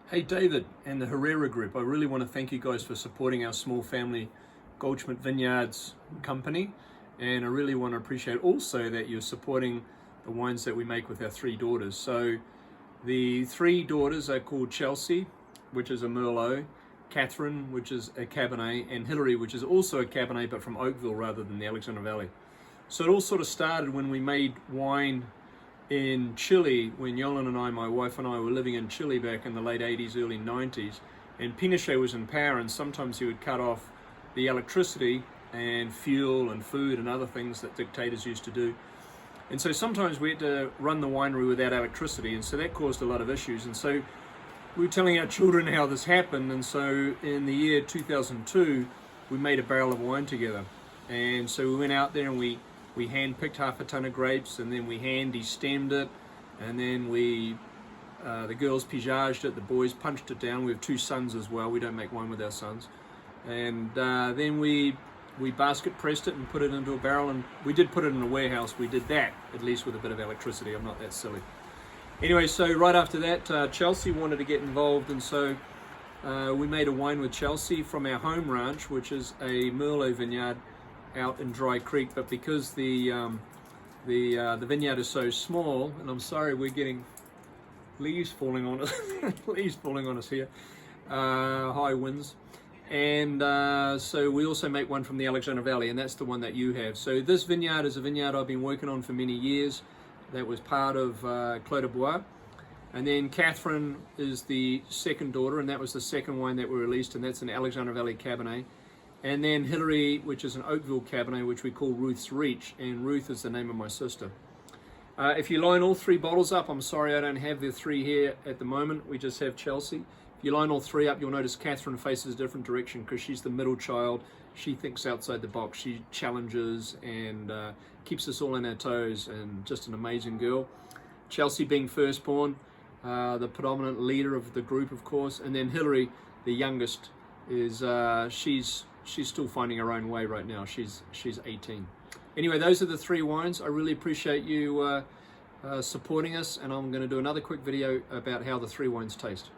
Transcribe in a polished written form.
Hey David and the Herrera group, I really want to thank you guys for supporting our small family Goldschmidt Vineyards company, and I really want to appreciate also that you're supporting the wines that we make with our three daughters. So the three daughters are called Chelsea, which is a Merlot, Catherine, which is a Cabernet, and Hillary, which is also a Cabernet but from Oakville rather than the Alexander Valley. So it all sort of started when we made wine in Chile, when Yolan and I, my wife and I, were living in Chile back in the late 80s, early 90s, and Pinochet was in power, and sometimes he would cut off the electricity and fuel and food and other things that dictators used to do. And so sometimes we had to run the winery without electricity, and so that caused a lot of issues. And so we were telling our children how this happened, and so in the year 2002, we made a barrel of wine together. And so we went out there and we hand-picked half a ton of grapes, and then we hand-destemmed it, and then the girls pigeaged it, the boys punched it down. We have two sons as well. We don't make wine with our sons. And then we basket pressed it and put it into a barrel, and we did put it in a warehouse. We did that, at least with a bit of electricity. I'm not that silly. Anyway, so right after that, Chelsea wanted to get involved, and so we made a wine with Chelsea from our home ranch, which is a Merlot vineyard out in Dry Creek. But because the vineyard is so small, and I'm sorry, we're getting leaves falling on us, leaves falling on us here, high winds, and so we also make one from the Alexander Valley, and that's the one that you have. So this vineyard is a vineyard I've been working on for many years. That was part of Clos de Bois. And then Catherine is the second daughter, and that was the second wine that we released, and that's an Alexander Valley Cabernet. And then Hillary, which is an Oakville Cabernet, which we call Ruth's Reach, and Ruth is the name of my sister. If you line all three bottles up, I'm sorry I don't have the three here at the moment, we just have Chelsea. If you line all three up, you'll notice Catherine faces a different direction because she's the middle child. She thinks outside the box, she challenges and keeps us all on our toes, and just an amazing girl. Chelsea being firstborn, the predominant leader of the group, of course, and then Hillary, the youngest, is she's still finding her own way right now. She's 18. Anyway, those are the three wines. I really appreciate you supporting us, and I'm going to do another quick video about how the three wines taste.